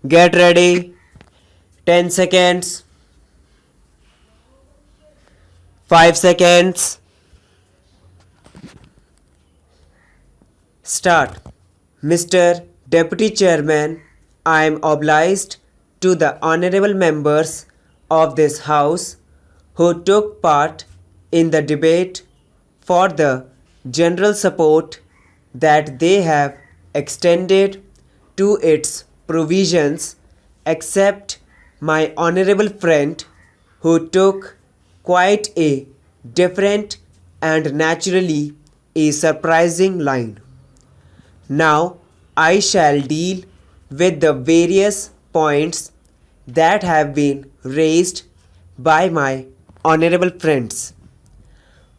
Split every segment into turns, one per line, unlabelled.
Get ready. 10 seconds. 5 seconds. Start. Mr. Deputy Chairman, I am obliged to the honorable members of this House who took part in the debate for the general support that they have extended to its provisions, except my honorable friend who took quite a different and naturally a surprising line. Now I shall deal with the various points that have been raised by my honorable friends.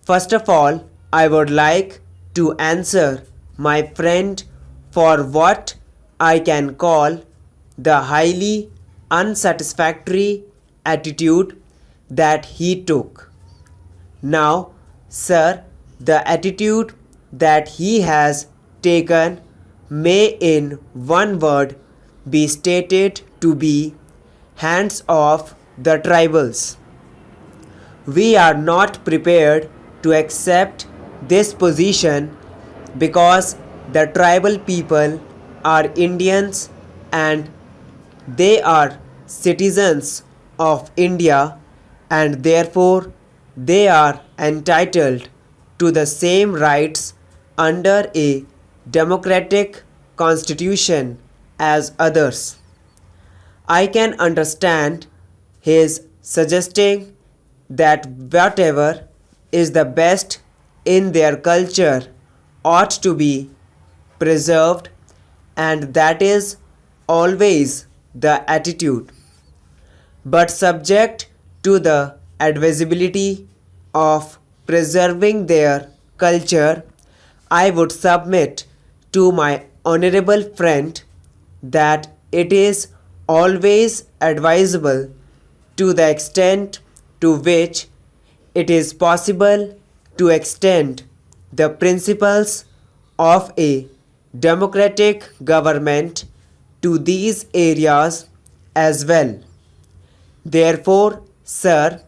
First of all, I would like to answer my friend for what I can call the highly unsatisfactory attitude that he took. Now, sir, the attitude that he has taken may in one word be stated to be hands off the tribals. We are not prepared to accept this position because the tribal people are Indians and they are citizens of India and therefore they are entitled to the same rights under a democratic constitution as others. I can understand his suggesting that whatever is the best in their culture ought to be preserved, and that is always the attitude. But subject to the advisability of preserving their culture, I would submit to my honorable friend that it is always advisable to the extent to which it is possible to extend the principles of a democratic government to these areas as well. Therefore, sir,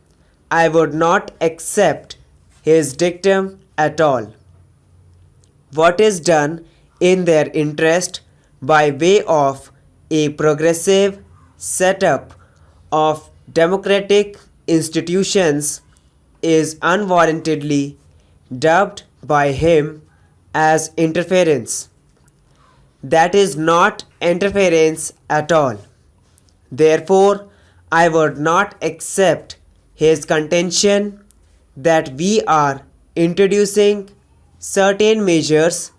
I would not accept his dictum at all. What is done in their interest by way of a progressive setup of democratic institutions is unwarrantedly dubbed by him as interference. That is not interference at all. Therefore, I would not accept his contention that we are introducing certain measures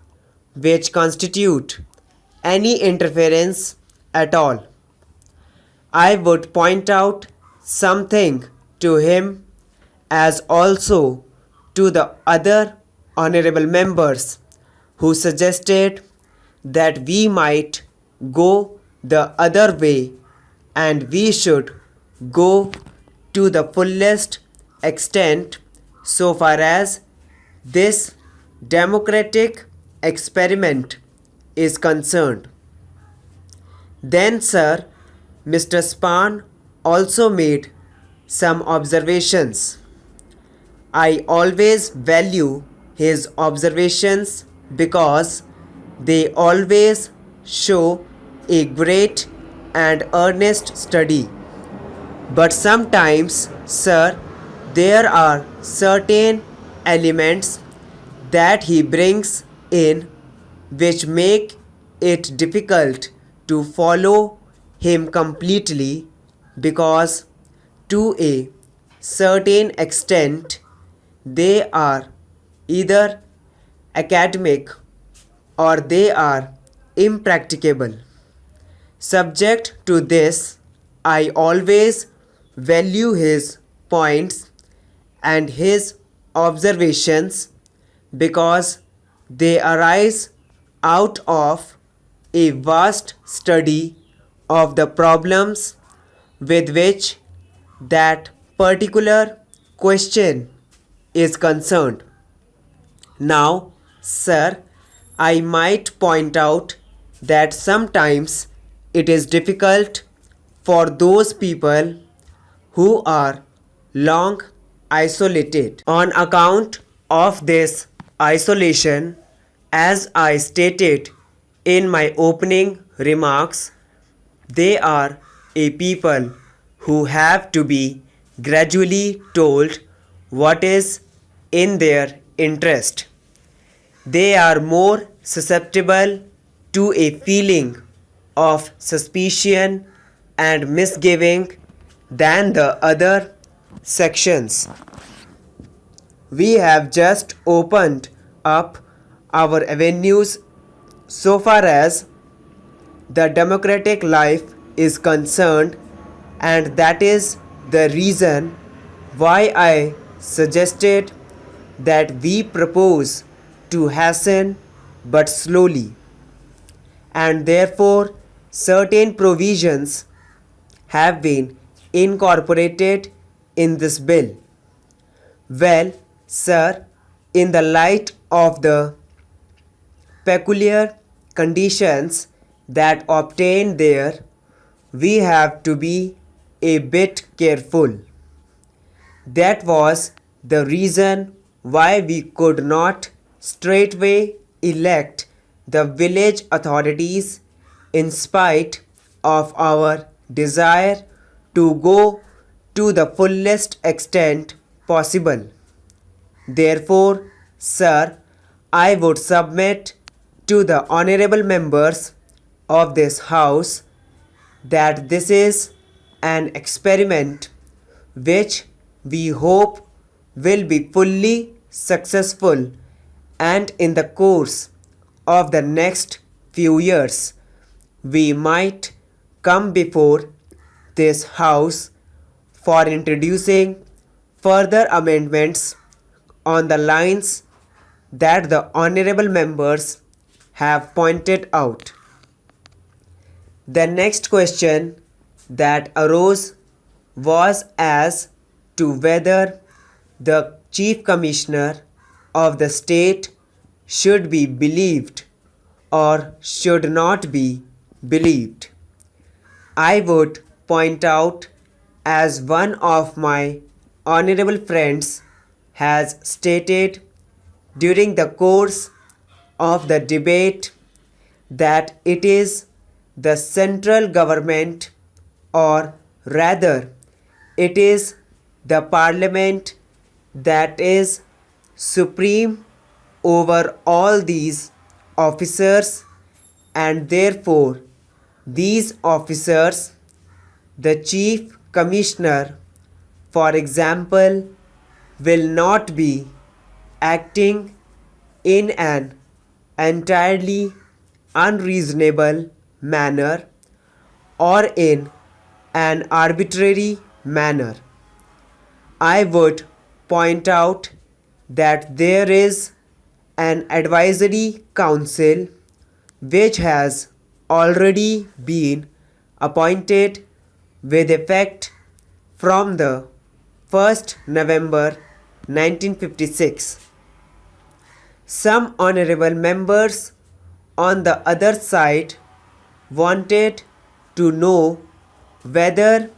which constitute any interference at all. I would point out something to him as also to the other honorable members who suggested that we might go the other way and we should go to the fullest extent so far as this democratic experiment is concerned. Then, sir, Mr. Spahn also made some observations. I always value his observations because they always show a great and earnest study. But sometimes, sir, there are certain elements that he brings in which make it difficult to follow him completely because to a certain extent they are either academic or they are impracticable. Subject to this, I always value his points and his observations because they arise out of a vast study of the problems with which that particular question is concerned. Now, sir, I might point out that sometimes it is difficult for those people who are long isolated. On account of this isolation, as I stated in my opening remarks, they are a people who have to be gradually told what is in their interest. They are more susceptible to a feeling of suspicion and misgiving than the other sections. We have just opened up our avenues so far as the democratic life is concerned, and that is the reason why I suggested that we propose to hasten but slowly, and therefore certain provisions have been incorporated in this bill. Well, sir, in the light of the peculiar conditions that obtain there, we have to be a bit careful. That was the reason why we could not straightway elect the village authorities in spite of our desire to go to the fullest extent possible. Therefore, sir, I would submit to the honorable members of this house that this is an experiment which we hope will be fully successful, and in the course of the next few years we might come before this house for introducing further amendments on the lines that the honorable members have pointed out. The next question that arose was as to whether the Chief Commissioner of the state should be believed or should not be believed. I would point out, as one of my honorable friends has stated during the course of the debate, that it is the central government, or rather it is the parliament, that is supreme over all these officers, and therefore these officers, the Chief Commissioner for example, will not be acting in an entirely unreasonable manner or in an arbitrary manner. I would point out that there is an advisory council which has already been appointed with effect from the 1st November 1956. Some honorable members on the other side wanted to know whether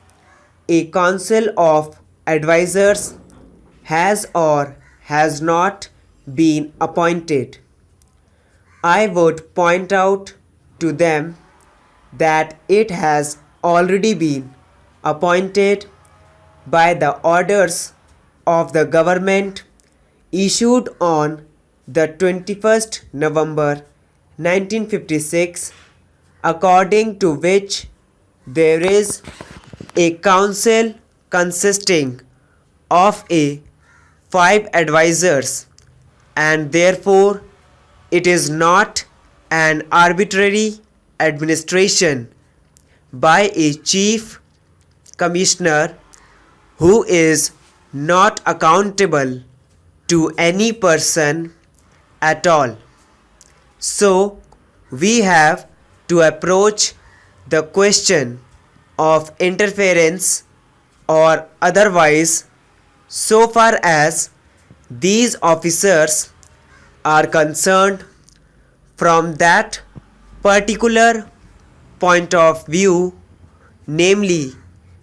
a council of advisors has or has not been appointed. I would point out to them that it has already been appointed by the orders of the government issued on the 21st November 1956, according to which there is a council consisting of 5 advisors, and therefore it is not an arbitrary administration by a chief commissioner who is not accountable to any person at all. So we have to approach the question of interference or otherwise so far as these officers are concerned from that particular point of view, namely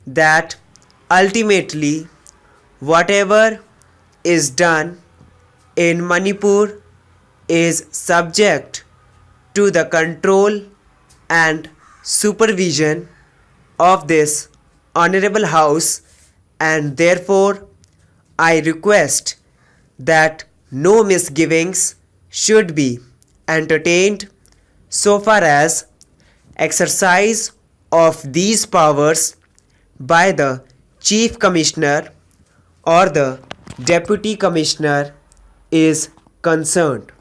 that ultimately whatever is done in Manipur is subject to the control and supervision of this honorable house, and therefore I request that no misgivings should be entertained so far as exercise of these powers by the Chief Commissioner or the Deputy Commissioner is concerned.